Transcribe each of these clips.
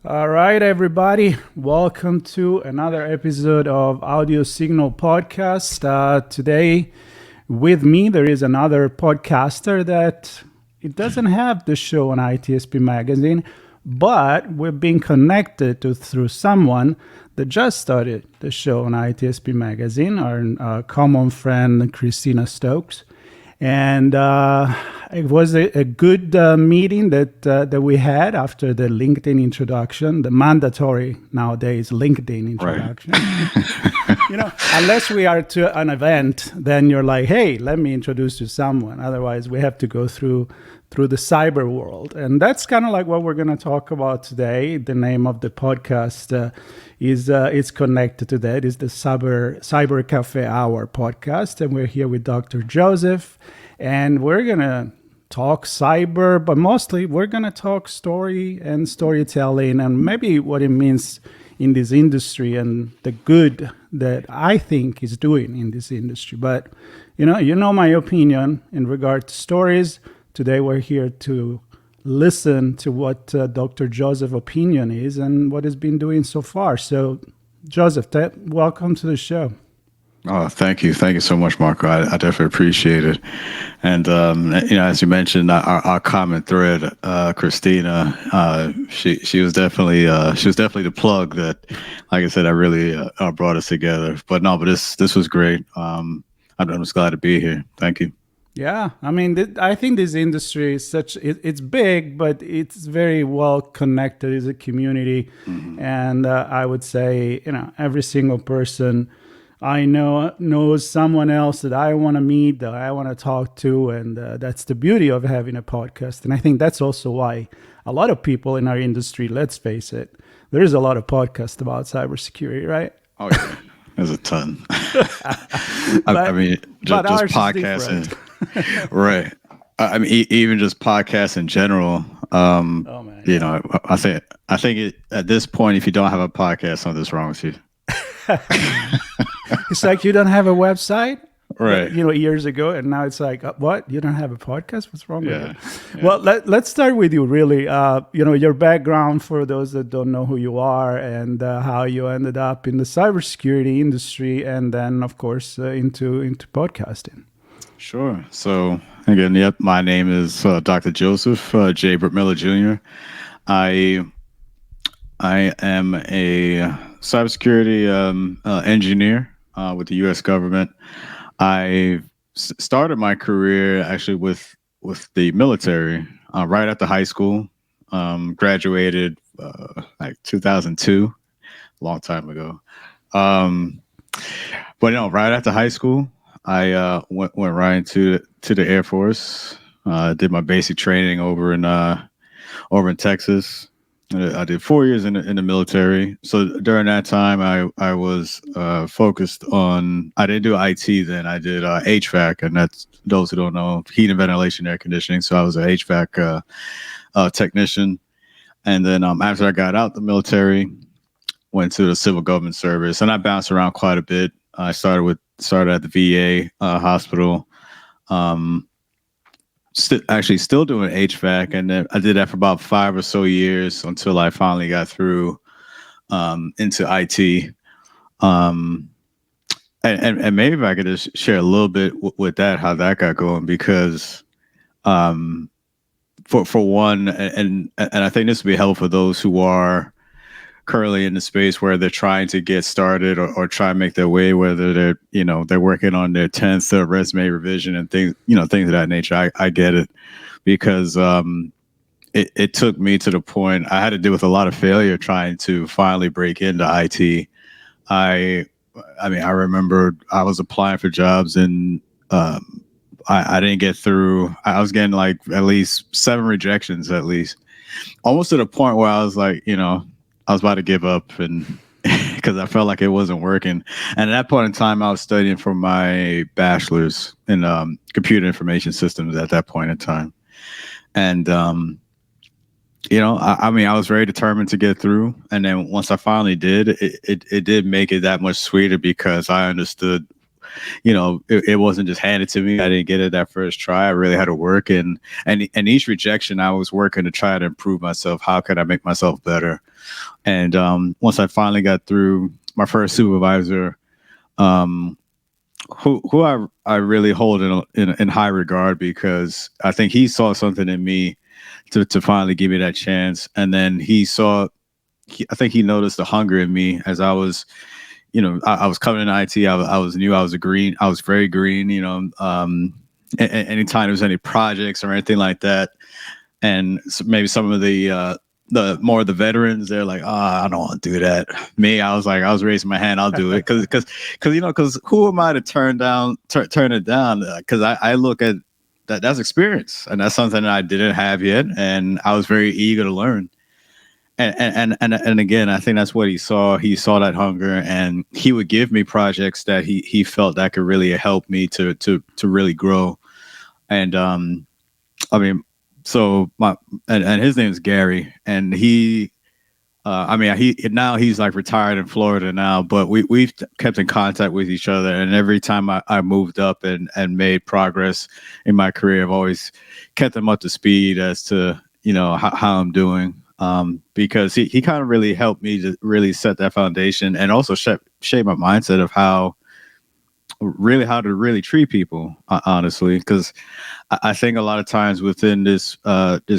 All right, everybody. Welcome to another episode of Audio Signal Podcast. Today, with me, there is another podcaster that it doesn't have the show on ITSP Magazine, but we've been connected through someone that just started the show on ITSP Magazine, our common friend, Christina Stokes. And it was a good meeting that we had after the LinkedIn introduction, the mandatory nowadays LinkedIn introduction. Right. Unless we are to an event, then you're like, hey, let me introduce you to someone. Otherwise, we have to go through the cyber world. And that's kind of like what we're going to talk about today. The name of the podcast is connected to that. It's the Cyber Cafe Hour podcast. And we're here with Dr. Joseph. And we're going to talk cyber, but mostly we're going to talk story and storytelling and maybe what it means in this industry and the good that I think is doing in this industry. But, you know my opinion in regard to stories. Today we're here to listen to what Dr. Joseph's opinion is and what he's been doing so far. So, Joseph, welcome to the show. Oh, thank you. Thank you so much, Marco. I definitely appreciate it. And, as you mentioned, our common thread, Christina, she was definitely the plug that, like I said, I really brought us together. But this was great. I'm just glad to be here. Thank you. Yeah, I mean, I think this industry is it's big, but it's very well connected as a community. Mm-hmm. And I would say, every single person I know knows someone else that I want to meet, that I want to talk to. And that's the beauty of having a podcast. And I think that's also why a lot of people in our industry, let's face it, there is a lot of podcasts about cybersecurity, right? Oh, yeah. There's a ton. I mean, just podcasting. Right. I mean, even just podcasts in general. Oh, man, yeah. I think it, at this point, if you don't have a podcast, something's wrong with you. It's like you don't have a website, right? Years ago, and now it's like, what? You don't have a podcast? What's wrong with you? Yeah. Well, let's start with you. Really, your background for those that don't know who you are, and how you ended up in the cybersecurity industry, and then, of course, into podcasting. Sure. So again, yep, my name is Dr. Joseph J. Burt-Miller Jr. I am a cybersecurity engineer with the U.S. government. I started my career actually with the military right after high school. Graduated like 2002, a long time ago. But right after high school, I went right into the Air Force. Did my basic training over in Texas. I did 4 years in the military. So during that time, I was focused on. I didn't do IT then. I did HVAC, and that's those who don't know, heat and ventilation, air conditioning. So I was an HVAC technician. And then after I got out the military, went to the civil government service, and I bounced around quite a bit. I started at the VA hospital. Still doing HVAC, and then I did that for about 5 or so years until I finally got through into IT. And maybe if I could just share a little bit with that, how that got going, because for one, and I think this would be helpful for those who are currently in the space where they're trying to get started or try and make their way, whether they're working on their 10th resume revision and things of that nature. I get it, because it took me to the point I had to deal with a lot of failure trying to finally break into IT. I remember I was applying for jobs and I didn't get through. I was getting like at least 7 rejections, at least, almost to the point where I was like, I was about to give up, and because I felt like it wasn't working. And at that point in time, I was studying for my bachelor's in computer information systems at that point in time. And, I was very determined to get through. And then once I finally did, it did make it that much sweeter, because I understood it wasn't just handed to me. I didn't get it that first try. I really had to work, and each rejection, I was working to try to improve myself. How could I make myself better? And once I finally got through, my first supervisor, who I really hold in high regard, because I think he saw something in me to finally give me that chance. And then I think he noticed the hunger in me as I was, I was coming in IT. I was new. I was very green, anytime there was any projects or anything like that. And so maybe some of the more of the veterans, they're like, I don't want to do that. Me, I was raising my hand. I'll do it. Cause who am I to turn it down? Cause I look at that's experience, and that's something that I didn't have yet. And I was very eager to learn. And again, I think that's what he saw. He saw that hunger, and he would give me projects that he felt that could really help me to really grow. And so his name is Gary, and he now he's like retired in Florida now, but we've kept in contact with each other. And every time I moved up and made progress in my career, I've always kept him up to speed as to, how I'm doing. Because he kind of really helped me to really set that foundation, and also shape my mindset of how to really treat people, honestly. Because I think a lot of times within this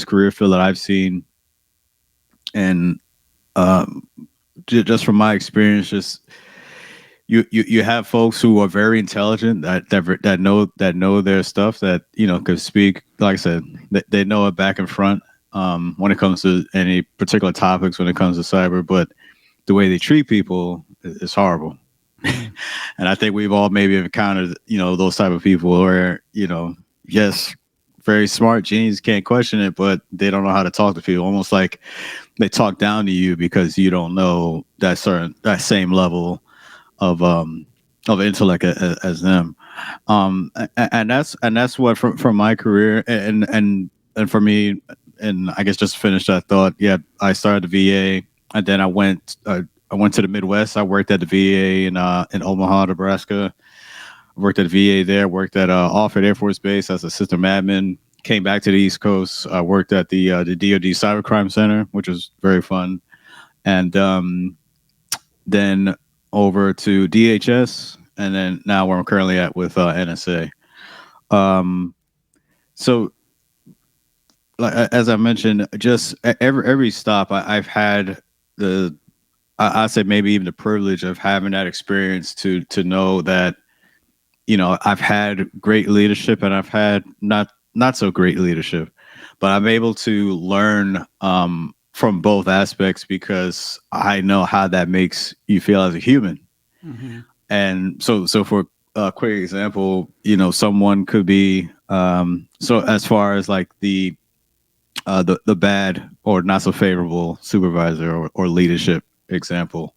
career field that I've seen, and just from my experience, just you have folks who are very intelligent that know their stuff, that could speak, like I said, they know it back and front when it comes to any particular topics when it comes to cyber, but the way they treat people is horrible. And I think we've all maybe encountered those type of people where yes, very smart, genius, can't question it, but they don't know how to talk to people. Almost like they talk down to you because you don't know that same level of intellect as them. And that's what from my career and for me, and I guess just to finish that thought, yeah, I started the VA, and then I went to the Midwest. I worked at the VA in Omaha, Nebraska. Worked at the VA there. Worked at Offutt Air Force Base as a system admin. Came back to the East Coast. I worked at the DoD Cybercrime Center, which was very fun, and then over to DHS, and then now where I'm currently at with NSA. So, like, as I mentioned, just every stop I've had I say maybe even the privilege of having that experience to know that I've had great leadership, and I've had not so great leadership, but I'm able to learn from both aspects, because I know how that makes you feel as a human. Mm-hmm. And so for a quick example, someone could be so as far as like the bad or not so favorable supervisor or leadership example,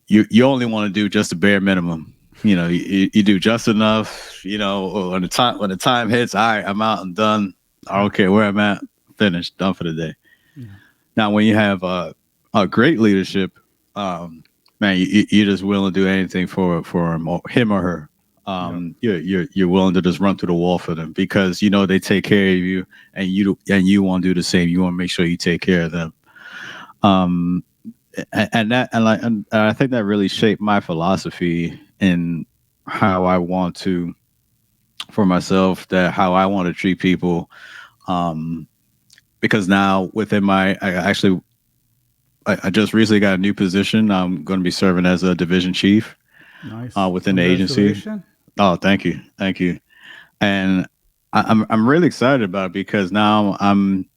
you only want to do just the bare minimum. You do just enough, when the time hits, all right, I'm out and done. I don't care where I'm at, finished, done for the day. Yeah. Now, when you have a great leadership, man, you're just willing to do anything for him or her. You're willing to just run through the wall for them, because they take care of you, and you want to do the same. You want to make sure you take care of them. And I think that really shaped my philosophy in how I want to, for myself, how I want to treat people. Because now within I just recently got a new position. I'm going to be serving as a division chief. Nice. Within the agency. Oh, thank you. And I'm really excited about it, because now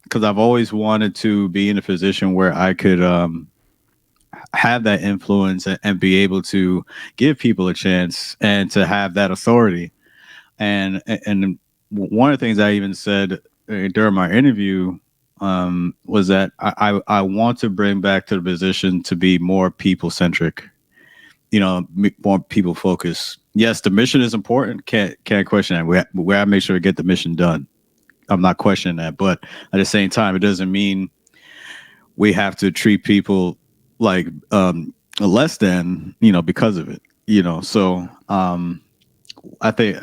because I've always wanted to be in a position where I could have that influence and be able to give people a chance and to have that authority. And one of the things I even said during my interview was that I want to bring back to the position to be more people centric, more people focused. Yes, the mission is important. Can't question that. We have to make sure we get the mission done. I'm not questioning that, but at the same time, it doesn't mean we have to treat people like less than, because of it. So I think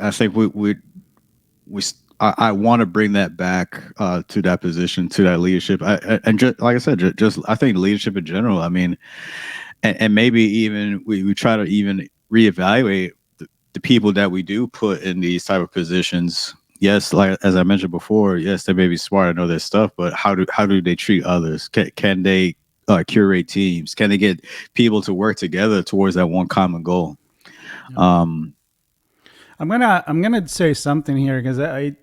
I want to bring that back to that position, to that leadership. And just like I said, just I think leadership in general. I mean, and maybe even we try to even reevaluate the people that we do put in these type of positions. Yes, like as I mentioned before, yes, they may be smart and know their stuff, but how do they treat others? Can they curate teams? Can they get people to work together towards that one common goal? Yeah. I'm gonna say something here because I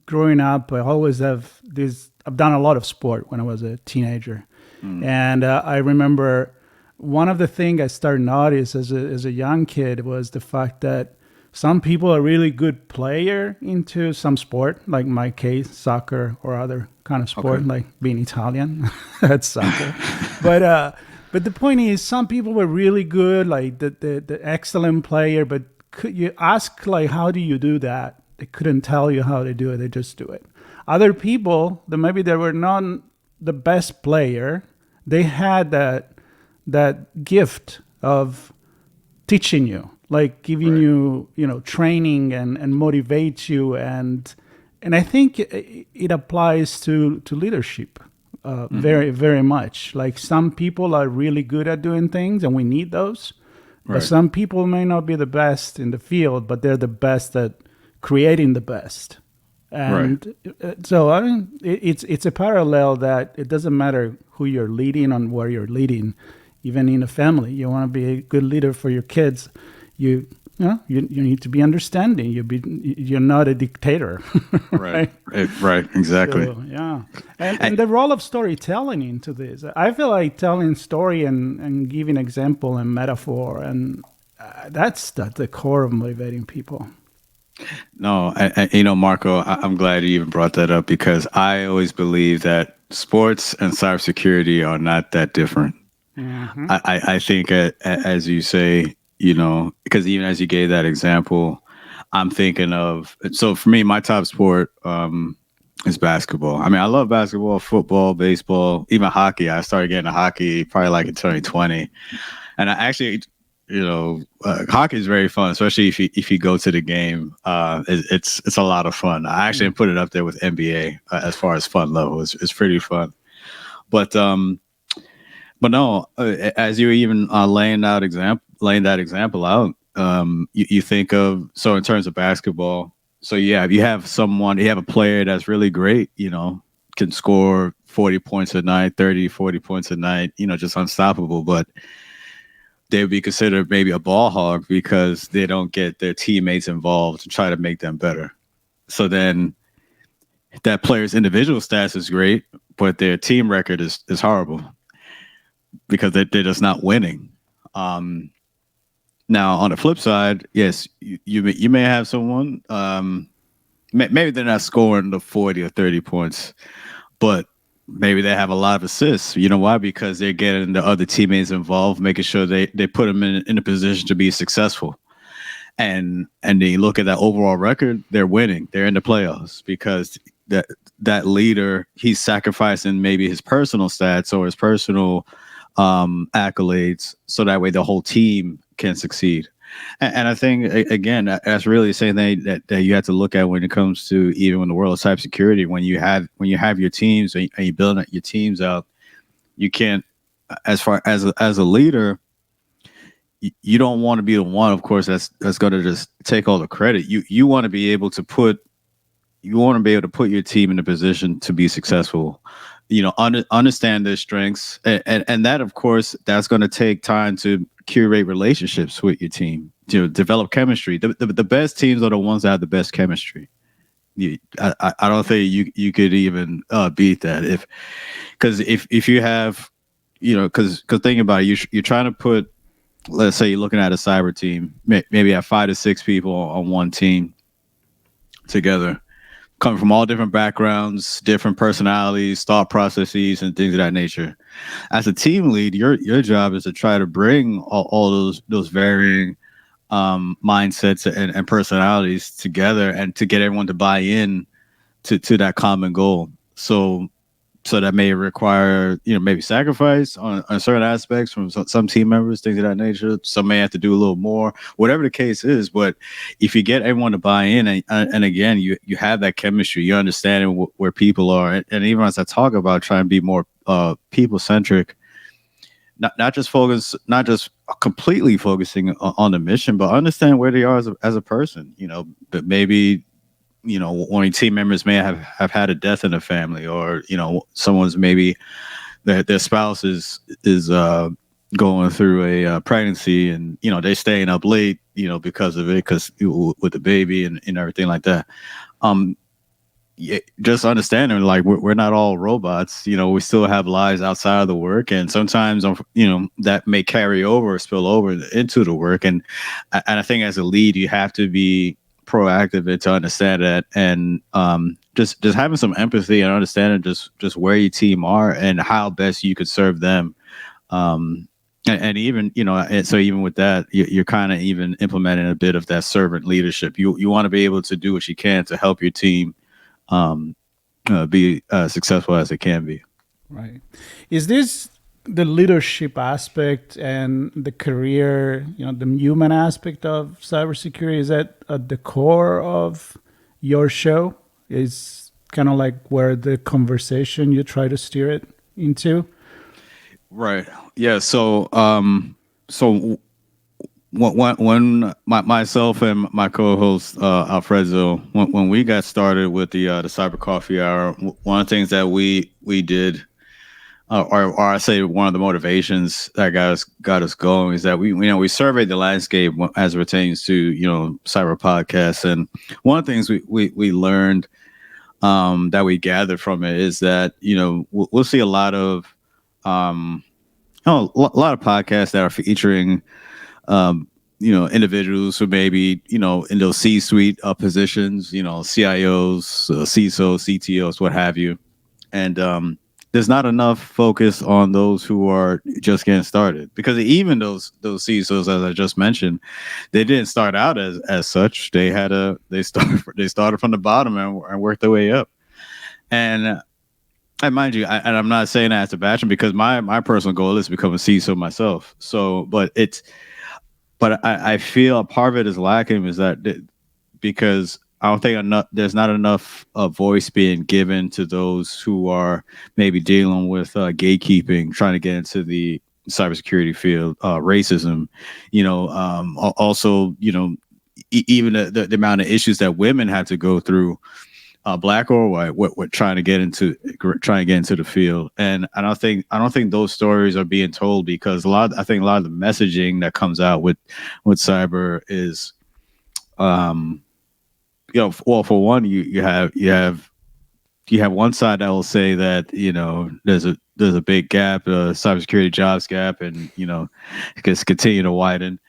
growing up I always have this. I've done a lot of sport when I was a teenager, and I remember one of the things I started notice as a young kid was the fact that some people are really good player into some sport, like in my case, soccer or other kind of sport, Okay. like being Italian, that's soccer. But the point is, some people were really good, like the excellent player. But could you ask like, how do you do that? They couldn't tell you how to do it. They just do it. Other people that maybe they were not the best player, they had that gift of teaching you, like giving Right. you training and motivate you, and I think it applies to leadership very very much. Like some people are really good at doing things, and we need those. But Right. some people may not be the best in the field, but they're the best at creating the best. Right. And so I mean, it's a parallel that it doesn't matter who you're leading and where you're leading. Even in a family, you want to be a good leader for your kids. You need to be understanding. You're not a dictator, Right. right? Right. Exactly. So yeah, and I, the role of storytelling into this, I feel like telling story and giving example and metaphor, and that's the core of motivating people. no, Marco, I'm glad you even brought that up because I always believe that sports and cybersecurity are not that different. Hmm. I think, as you say, because even as you gave that example, I'm thinking of, so for me, my top sport is basketball. I mean, I love basketball, football, baseball, even hockey. I started getting to hockey probably like in 2020. And I actually, hockey is very fun, especially if you go to the game. It's a lot of fun. I actually put it up there with NBA as far as fun level. It's pretty fun. But no, as you even laying that example out, you think of, so in terms of basketball. So yeah, if you have a player that's really great, can score 40 points a night, 30, 40 points a night, just unstoppable. But they would be considered maybe a ball hog because they don't get their teammates involved to try to make them better. So then that player's individual stats is great, but their team record is horrible because they're just not winning. Um, Now, on the flip side, yes, you may have someone, maybe they're not scoring the 40 or 30 points, but maybe they have a lot of assists. You know why? Because they're getting the other teammates involved, making sure they put them in a position to be successful. And they look at that overall record, they're winning. They're in the playoffs because that leader, he's sacrificing maybe his personal stats or his personal accolades so that way the whole team can succeed. And I think again that's really the same thing that you have to look at when it comes to even in the world of cybersecurity. When you have your teams and you build your teams out, you can't, as far as a leader, you don't want to be the one, of course, that's going to just take all the credit. You want to be able to put your team in a position to be successful. Understand their strengths, and that, of course, that's going to take time to curate relationships with your team, to develop chemistry. The best teams are the ones that have the best chemistry. I don't think you could even beat that if you have, because think about it, you're trying to put, let's say you're looking at a cyber team, maybe have 5 to 6 people on one team together, coming from all different backgrounds, different personalities, thought processes, and things of that nature. As a team lead, your job is to try to bring all those varying mindsets and personalities together, and to get everyone to buy in to that common goal. So So that may require, maybe sacrifice on certain aspects from some team members, things of that nature. Some may have to do a little more, whatever the case is. But if you get everyone to buy in, and again, you have that chemistry, you understand where people are, and even as I talk about trying to be more people centric, not just completely focusing on the mission, but understand where they are as a person. But maybe one of your team members may have had a death in the family, or someone's maybe their spouse is going through a pregnancy, and they're staying up late because of it, because with the baby and everything like that. Yeah, just understanding, like, we're not all robots. We still have lives outside of the work, and sometimes that may carry over or spill over into the work. And I think as a lead, you have to be proactive and to understand that, and just having some empathy and understanding just where your team are and how best you could serve them. And even and so even with that, you're kind of even implementing a bit of that servant leadership. You want to be able to do what you can to help your team be successful as it can be. Right. Is this the leadership aspect and the career, the human aspect of cybersecurity? Is that at the core of your show? Is kind of like where the conversation you try to steer it into? Right. Yeah. So when myself and my co-host Alfredo, when we got started with the Cyber Coffee Hour, one of the things that we did, or I say one of the motivations that got us going, is that we surveyed the landscape as it pertains to cyber podcasts, and one of the things we learned that we gathered from it is that we'll see a lot of a lot of podcasts that are featuring individuals who maybe, in those C-suite positions, CIOs, CISOs, CTOs, what have you. And there's not enough focus on those who are just getting started, because even those CISOs, as I just mentioned, they didn't start out as such. They started from the bottom and worked their way up. And mind you, I'm not saying that as a bashing, because my personal goal is to become a CISO myself. So, but I feel a part of it is lacking, is that because I don't think there's not enough voice being given to those who are maybe dealing with gatekeeping, trying to get into the cybersecurity field, racism, also, even the amount of issues that women have to go through, black or white, what trying to get into the field. And I don't think those stories are being told, because I think a lot of the messaging that comes out with cyber is, well, for one, you have one side that will say that there's a big gap, cybersecurity jobs gap, and it's continue to widen.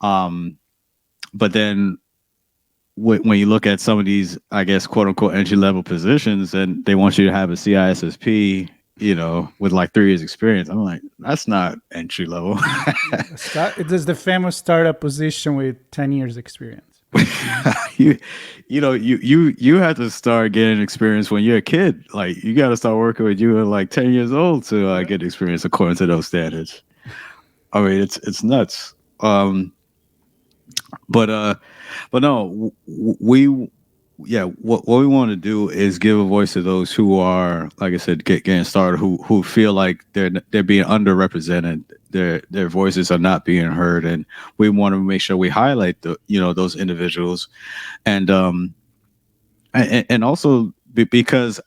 But then when you look at some of these, I guess, quote unquote entry level positions, and they want you to have a CISSP, with like 3 years experience, I'm like, that's not entry level. It is the famous startup position with 10 years experience. you have to start getting experience when you're a kid. Like, you got to start working when you were like 10 years old to get experience according to those standards. I mean, it's nuts. But no, what we want to do is give a voice to those who are, like I said, getting started, who feel like they're being underrepresented. Their voices are not being heard, and we want to make sure we highlight those individuals, and also because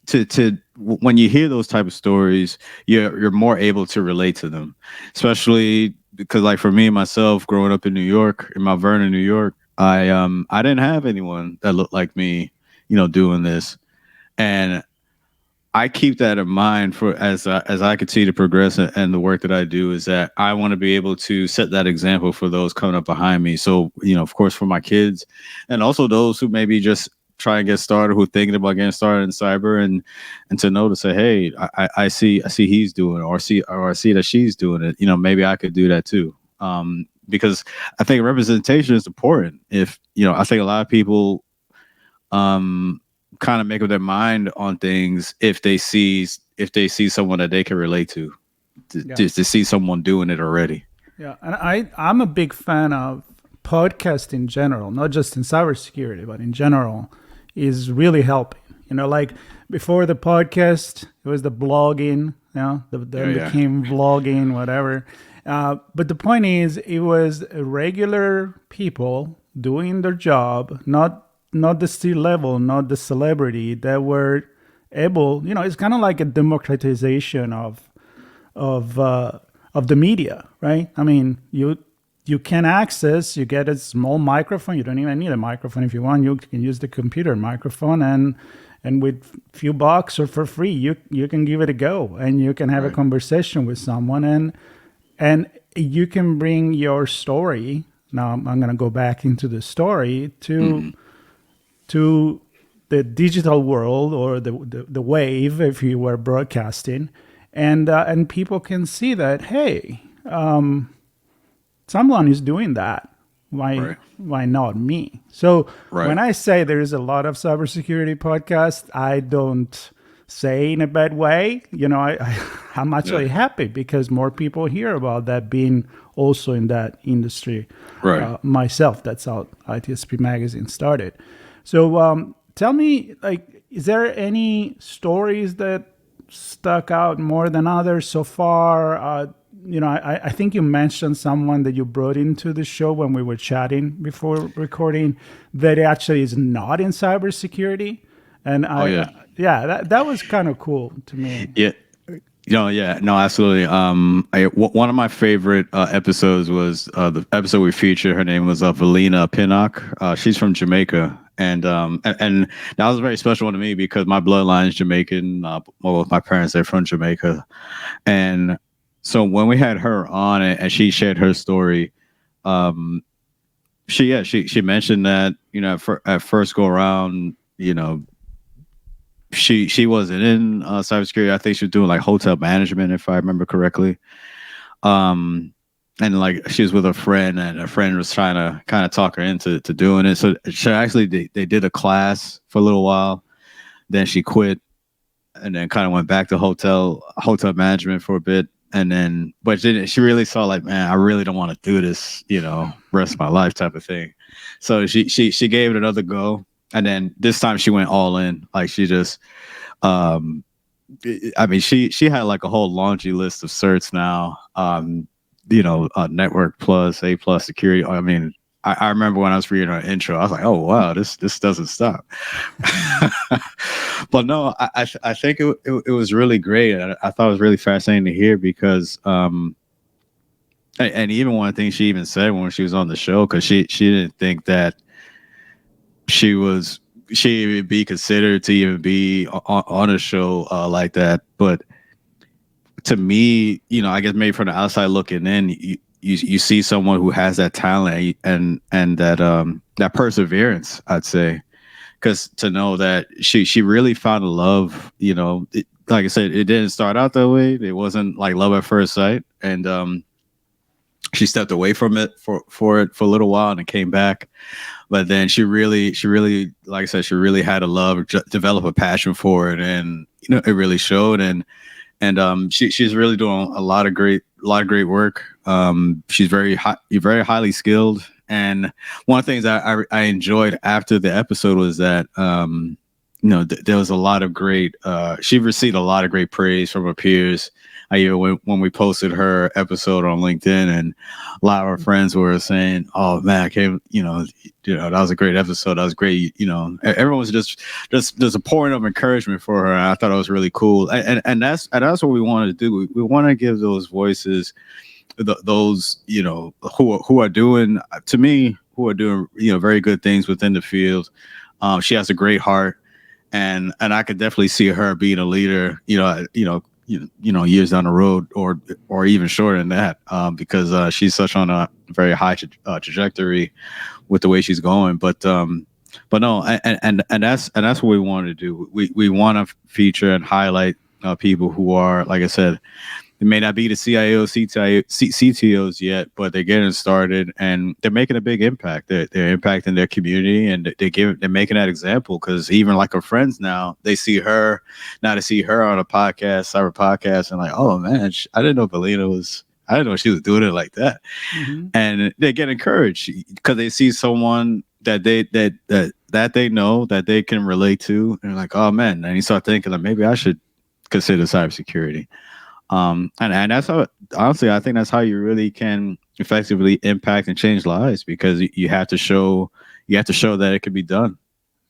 to when you hear those type of stories, you're more able to relate to them, especially because, like, for me myself, growing up in New York, in Mount Vernon, New York, I didn't have anyone that looked like me, doing this, and I keep that in mind for as I continue to progress and the work that I do, is that I want to be able to set that example for those coming up behind me. So, of course, for my kids, and also those who maybe just try and get started, who thinking about getting started in cyber, and to know, to say, hey, I see he's doing it, or I see that she's doing it. Maybe I could do that too. Because I think representation is important. If I think a lot of people kind of make up their mind on things if they see someone that they can relate to, to see someone doing it already. Yeah, and I'm a big fan of podcast in general, not just in cybersecurity, but in general, is really helping. Like before the podcast, it was the blogging, then became vlogging, whatever. But the point is, it was regular people doing their job, not the C-level, not the celebrity, that were able. It's kind of like a democratization of the media, right? I mean, you can access. You get a small microphone. You don't even need a microphone if you want. You can use the computer microphone, and with few bucks or for free, you can give it a go, and you can have a conversation with someone, and you can bring your story. Now I'm going to go back into the story to the digital world, or the wave, if you were broadcasting, and people can see that, hey, someone is doing that. Why not me? So when I say there is a lot of cybersecurity podcasts, I don't say in a bad way. I'm actually happy because more people hear about that, being also in that industry. Myself, that's how ITSP Magazine started. So tell me, is there any stories that stuck out more than others so far? I think you mentioned someone that you brought into the show when we were chatting before recording that actually is not in cybersecurity. And that was kind of cool to me. Yeah. No, absolutely. One of my favorite episodes was the episode we featured. Her name was Valina Pinnock. She's from Jamaica. And that was a very special one to me because my bloodline is Jamaican. Both my parents are from Jamaica. And so when we had her on and she shared her story, she mentioned that, at first go around, she wasn't in cybersecurity. I think she was doing like hotel management, if I remember correctly. And like she was with a friend, and a friend was trying to kind of talk her into doing it. So she actually they did a class for a little while. Then she quit, and then kind of went back to hotel management for a bit. But she really saw like, man, I really don't want to do this, rest of my life type of thing. So she gave it another go. And then this time she went all in. Like she just, she had like a whole laundry list of certs now, Network Plus, A Plus Security. I mean, I remember when I was reading our intro, I was like, oh, wow, this doesn't stop. But no, I think it was really great. I thought it was really fascinating to hear because, and even one thing she even said when she was on the show, because she didn't think that she would be considered to even be on a show like that. But to me, I guess maybe from the outside looking in, you see someone who has that talent and that perseverance, I'd say, because to know that she really found a love, like I said, it didn't start out that way. It wasn't like love at first sight. And she stepped away from it for a little while and then came back. But then she really, like I said, she really had a love, develop a passion for it. And, it really showed. And she's really doing a lot of great work. She's very highly skilled. And one of the things I enjoyed after the episode was that, there was a lot of great, she received a lot of great praise from her peers. When we posted her episode on LinkedIn, and a lot of our friends were saying, "Oh man, I came, that was a great episode. That was great." Everyone was just a pouring of encouragement for her. And I thought it was really cool, and that's what we wanted to do. We want to give those voices, those who are doing, to me, very good things within the field. She has a great heart, and I could definitely see her being a leader. Years down the road, or even shorter than that, because she's such on a very high trajectory with the way she's going. But no, and that's what we want to do. We want to feature and highlight people who are, like I said, It may not be the CIOs, CTOs yet, but they're getting started and they're making a big impact. They're impacting their community and they're making that example because even like her friends now, they see her on a podcast, cyber podcast, and like, oh man, I didn't know she was doing it like that. Mm-hmm. And they get encouraged because they see someone that they know that they can relate to, and like, oh man, and you start thinking like maybe I should consider cybersecurity. And that's how, honestly, I think that's how you really can effectively impact and change lives because you have to show that it can be done.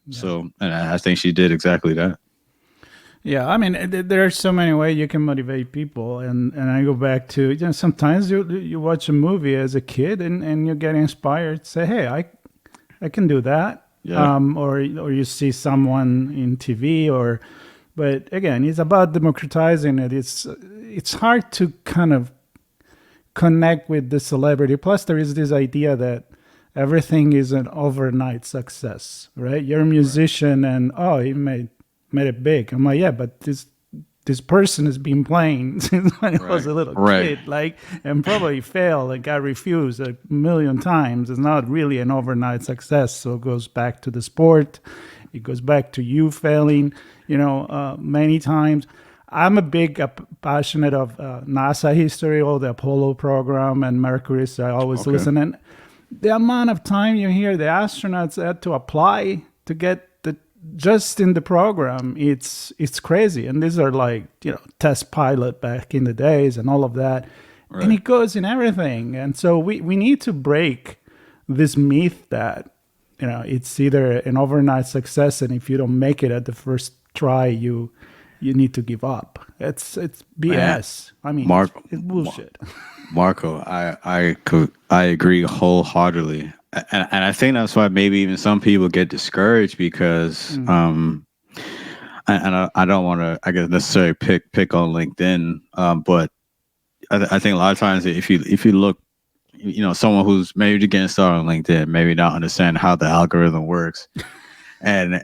Yeah. So, and I think she did exactly that. Yeah, I mean, there are so many ways you can motivate people, and I go back to sometimes you watch a movie as a kid and you get inspired. Say, hey, I can do that. Yeah. Or you see someone in TV but again, it's about democratizing it. It's hard to kind of connect with the celebrity. Plus, there is this idea that everything is an overnight success, right? You're a musician, and you made it big. I'm like, yeah, but this person has been playing since when I was a little kid, and probably failed and got refused a million times. It's not really an overnight success. So it goes back to the sport. It goes back to you failing, many times. I'm a big passionate of NASA history, all the Apollo program and Mercury. So I always listen. And the amount of time you hear the astronauts had to apply to get just in the program, it's crazy. And these are like, test pilot back in the days and all of that. Right. And it goes in everything. And so we need to break this myth that, it's either an overnight success, and if you don't make it at the first try, you need to give up. It's BS. I mean, it's bullshit. Marco, I agree wholeheartedly, and I think that's why maybe even some people get discouraged because, and I don't want to, I guess, necessarily pick on LinkedIn, but I think a lot of times if you look. Someone who's maybe getting started on LinkedIn, maybe not understand how the algorithm works. And,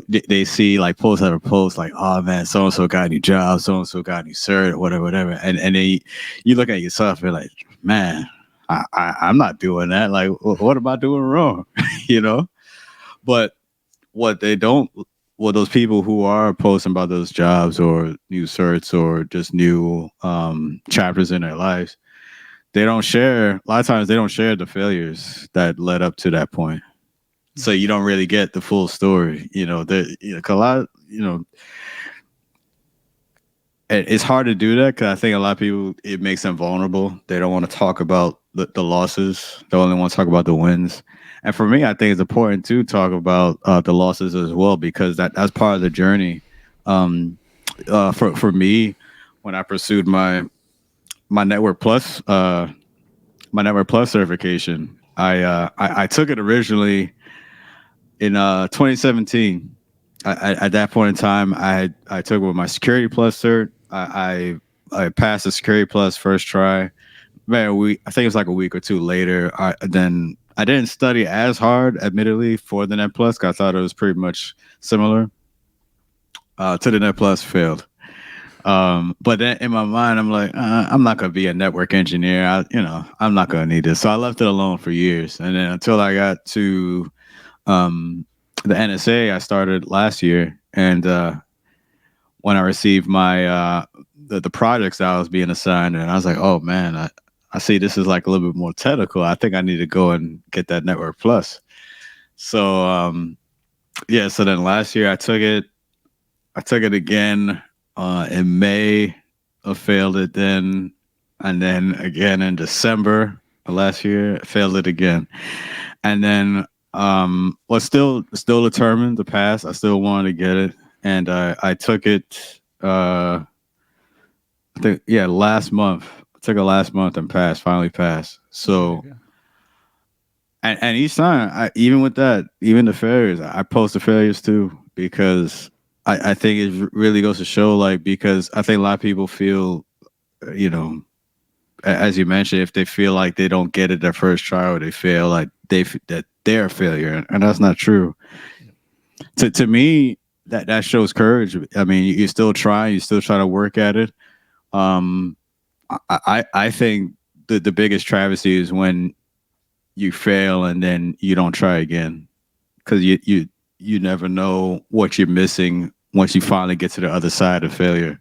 they see like post after post, like, oh man, so-and-so got a new job, so-and-so got a new cert, whatever. And then you look at yourself and like, man, I'm not doing that. Like, what am I doing wrong? But what those people who are posting about those jobs or new certs or just new chapters in their lives, a lot of times they don't share the failures that led up to that point. So you don't really get the full story, a lot, it's hard to do that because I think a lot of people, it makes them vulnerable. They don't want to talk about the losses. They only want to talk about the wins. And for me, I think it's important to talk about the losses as well, because that's part of the journey. For me, when I pursued my Network Plus certification, I took it originally in 2017. At that point in time, I took it with my Security Plus cert. I passed the Security Plus first try. Man, I think it was like a week or two later. I didn't study as hard, admittedly, for the Net Plus, because I thought it was pretty much similar to the Net Plus. Failed. But then in my mind, I'm like, I'm not going to be a network engineer. I'm not going to need this. So I left it alone for years. And then until I got to the NSA, I started last year. And when I received my the projects that I was being assigned, and I was like, oh man, I see this is like a little bit more technical. I think I need to go and get that Network Plus. So so then last year I took it again. In May, I failed it then, and then again in December of last year, failed it again, and then was still determined to pass. I still wanted to get it, and I took it. I think last month. I took it last month and passed. Finally passed. So, and each time, even with that, even the failures, I post the failures too, because I think it really goes to show, because I think a lot of people feel, as you mentioned, if they feel like they don't get it their first try, or they fail, like that they're a failure, and that's not true. To me, that shows courage. I mean, you're still trying, to work at it. I think the biggest travesty is when you fail and then you don't try again, because you never know what you're missing once you finally get to the other side of failure.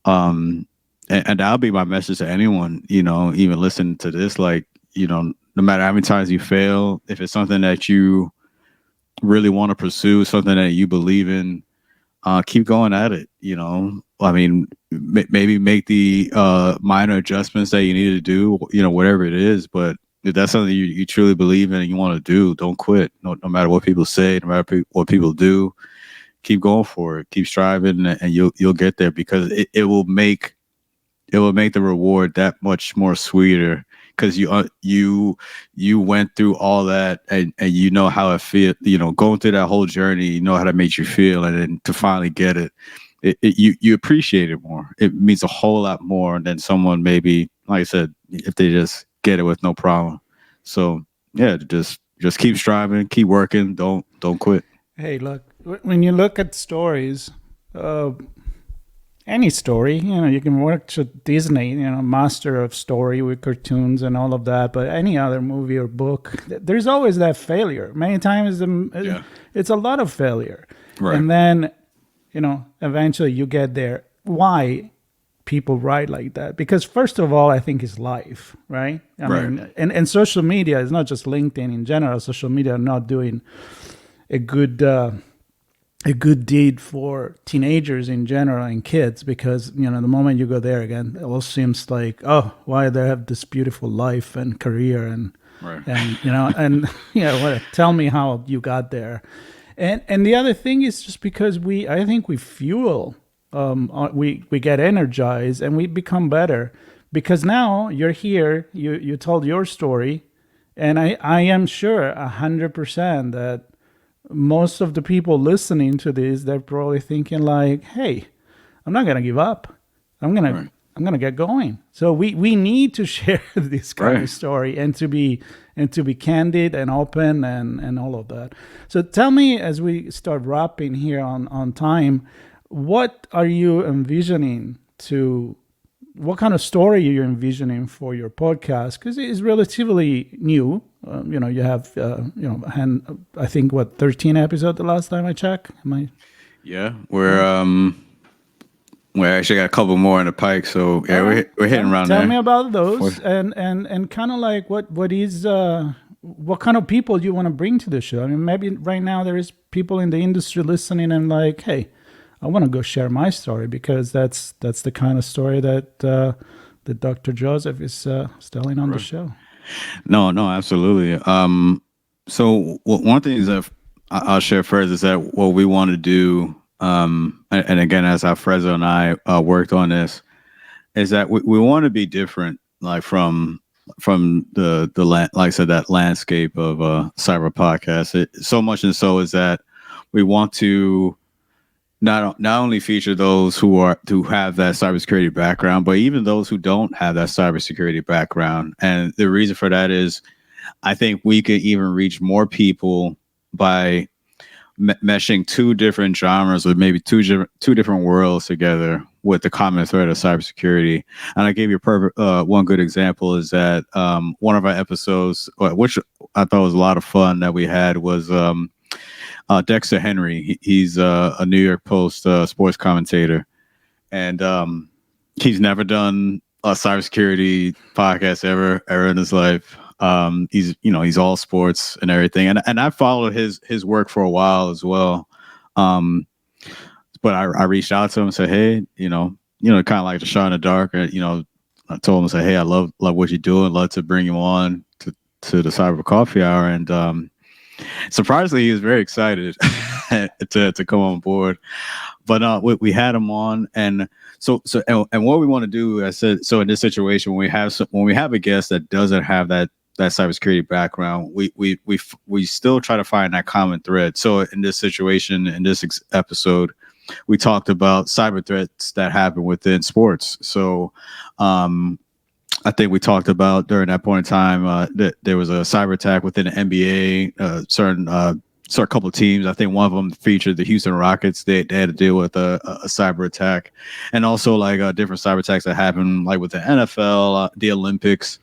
And that'll be my message to anyone, even listening to this. Like, no matter how many times you fail, if it's something that you really want to pursue, something that you believe in, keep going at it. I mean, maybe make the minor adjustments that you need to do, whatever it is. But if that's something you truly believe in and you want to do, don't quit. No matter what people say, no matter what people do, keep going for it. Keep striving, and you'll get there, because it will make the reward that much more sweeter, because you went through all that, and you know how it feels. Going through that whole journey, you know how that makes you feel, and then to finally get it, you appreciate it more. It means a whole lot more than someone, maybe, like I said, if they just get it with no problem. So yeah, just keep striving, keep working, don't quit. Hey, look, when you look at stories, any story, you can work to Disney, master of story with cartoons and all of that, but any other movie or book, there's always that failure. Many times it's a lot of failure. Right. And then, eventually you get there. Why people write like that? Because first of all, I think it's life, right? I mean, and social media is not just LinkedIn in general. Social media are not doing a good deed for teenagers in general and kids, because the moment you go there again, it all seems like, oh, why they have this beautiful life and career and tell me how you got there. And the other thing is just because I think we fuel, we get energized and we become better, because now you're here, you told your story, and I am sure 100% that most of the people listening to this, they're probably thinking like, hey, I'm not going to give up. I'm going to get going. So we need to share this kind of story and to be candid and open and all of that. So tell me, as we start wrapping here on time, what are you envisioning what kind of story you're envisioning for your podcast? Because it is relatively new. You have, I think 13 episodes the last time I checked. Yeah, we actually got a couple more in the pike, so yeah, we're hitting around there. Tell me about those, and kind of like what kind of people you want to bring to the show. I mean, maybe right now there is people in the industry listening and like, hey, I want to go share my story, because that's the kind of story that Dr. Joseph is telling on the show. No, absolutely. So one thing is that I'll share first is that what we want to do, and again, as Alfredo and I worked on this, is that we want to be different, like from the like I said, that landscape of cyber podcast. So much and so is that we want to not only feature those who have that cybersecurity background, but even those who don't have that cybersecurity background. And the reason for that is, I think we could even reach more people by meshing two different genres, or maybe two different worlds together with the common thread of cybersecurity. And I gave you one good example is that one of our episodes, which I thought was a lot of fun that we had, was Dexter Henry. He's a New York Post sports commentator, and he's never done a cybersecurity podcast ever in his life. He's all sports and everything, and I followed his work for a while as well. But I reached out to him and said, hey, kind of like the shot in the dark. I told him, I said, hey, I love what you're doing. Love to bring you on to the Cyber Coffee Hour, and surprisingly, he was very excited to come on board. But we had him on, and so what we want to do, I said, so in this situation, when we have a guest that doesn't have that cybersecurity background, we still try to find that common thread. So in this situation, in this episode, we talked about cyber threats that happen within sports. So I think we talked about during that point in time that there was a cyber attack within the NBA, certain a couple of teams. I think one of them featured the Houston Rockets. They had to deal with a cyber attack, and also like different cyber attacks that happen like with the NFL, the Olympics,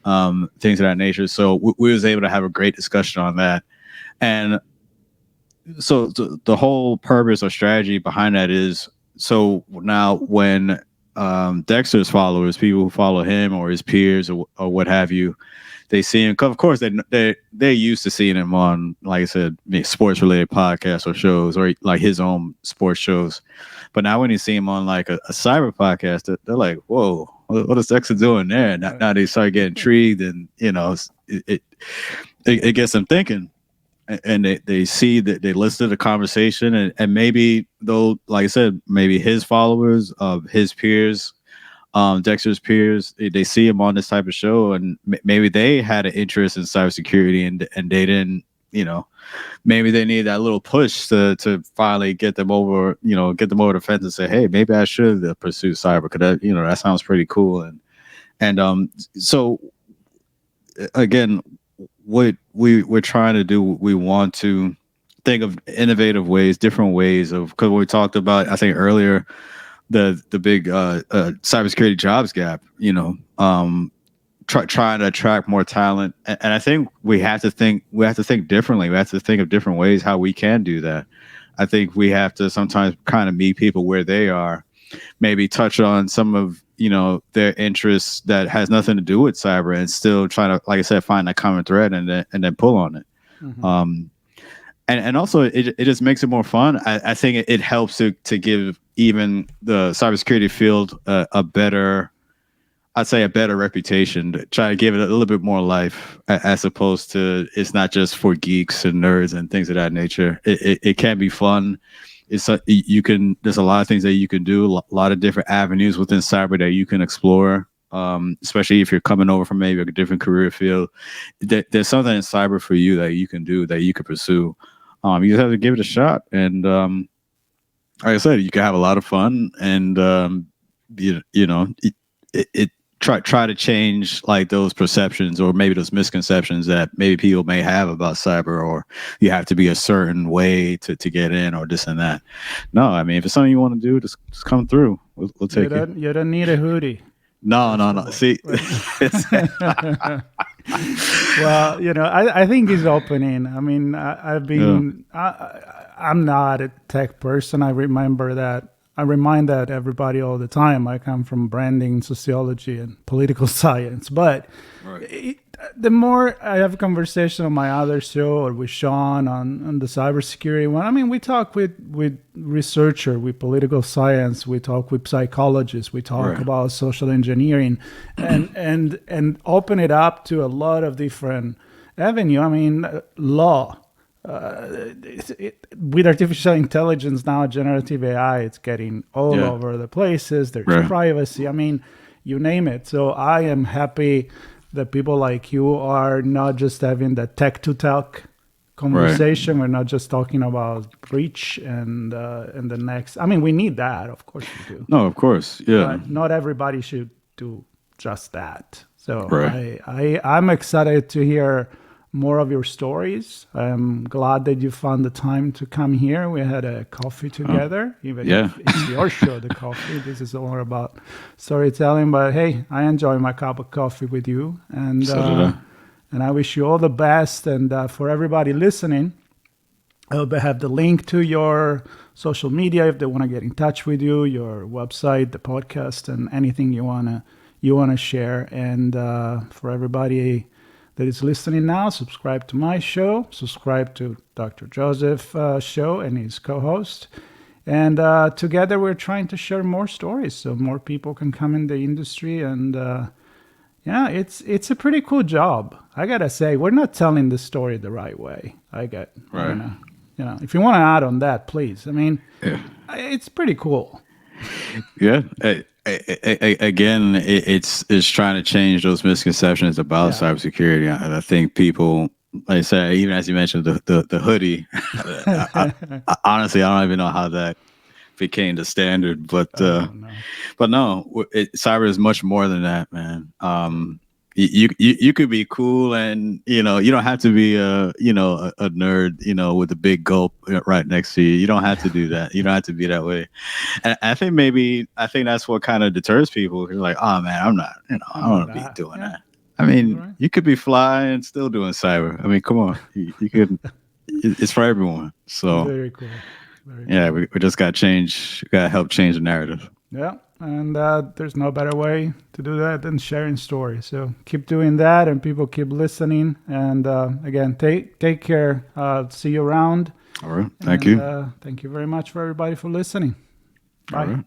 things of that nature. So we was able to have a great discussion on that. And so the whole purpose or strategy behind that is, so now when Dexter's followers, people who follow him or his peers or what have you, they see him. Of course, they're used to seeing him on, like I said, sports related podcasts or shows, or like his own sports shows. But now when you see him on like a cyber podcast, they're like, "Whoa, what is Dexter doing there?" Now they start getting intrigued, and it gets them thinking. And they see that they listen to the conversation, and maybe though, like I said, maybe his followers of his peers, Dexter's peers, they see him on this type of show, and maybe they had an interest in cybersecurity, and they didn't, maybe they need that little push to finally get them over the fence and say, hey, maybe I should pursue cyber, because that sounds pretty cool. And so again, what we're trying to do, we want to think of innovative ways, different ways of, because we talked about, I think earlier, the big cybersecurity jobs gap, trying to attract more talent. And I think we have to think differently. We have to think of different ways how we can do that. I think we have to sometimes kind of meet people where they are, maybe touch on some of, their interests that has nothing to do with cyber, and still try to, like I said, find that common thread and then pull on it. Mm-hmm. And also it just makes it more fun. I think it helps to give even the cybersecurity field a better reputation, to try to give it a little bit more life, as opposed to, it's not just for geeks and nerds and things of that nature. It can be fun. There's a lot of things that you can do, a lot of different avenues within cyber that you can explore. Especially if you're coming over from maybe a different career field, there's something in cyber for you that you can do, that you could pursue. You just have to give it a shot, and like I said, you can have a lot of fun, and try to change like those perceptions, or maybe those misconceptions that maybe people may have about cyber, or you have to be a certain way to get in, or this and that. No, I mean, if it's something you want to do, just come through. We'll take it. You don't need a hoodie. No. See, well, I think it's opening. I mean, I'm not a tech person. I remind that everybody all the time. I come from branding, sociology, and political science. But right. The more I have a conversation on my other show, or with Sean on the cybersecurity one, I mean, we talk with researchers, with political science, we talk with psychologists, we talk right. about social engineering, and open it up to a lot of different avenues. I mean, law. With artificial intelligence now, generative AI, it's getting all over the places. There's right. privacy. I mean, you name it. So I am happy that people like you are not just having the tech to talk conversation. Right. We're not just talking about breach and the next. I mean, we need that. Of course we do. No, of course. Yeah. But not everybody should do just that. So right. I'm excited to hear more of your stories. I'm glad that you found the time to come here. We had a coffee together, if it's your show, the coffee. This is all about storytelling. But hey, I enjoy my cup of coffee with you, and I wish you all the best. And for everybody listening, I'll have the link to your social media if they want to get in touch with you, your website, the podcast, and anything you wanna share. And for everybody that is listening now, subscribe to my show, subscribe to Dr. Joseph's show and his co-host. And together we're trying to share more stories so more people can come in the industry. And it's a pretty cool job. I got to say, we're not telling the story the right way. Right. If you want to add on that, please. I mean, it's pretty cool. Yeah. Again, it's trying to change those misconceptions about cybersecurity. I think people, like I said, even as you mentioned, the hoodie. Honestly, I don't even know how that became the standard, but no, cyber is much more than that, man. you could be cool, and you don't have to be a nerd, with a big gulp right next to you. You don't have to do that. You don't have to be that way. And I think that's what kind of deters people. You're like, oh man, I'm not, I don't want to be doing that. I mean, you could be fly and still doing cyber. I mean, come on, you could. It's for everyone. So very cool. We just got to help change the narrative. Yeah. And there's no better way to do that than sharing stories. So keep doing that, and people keep listening. And again, take care. See you around. All right. Thank you. Thank you very much for everybody for listening. Bye. All right.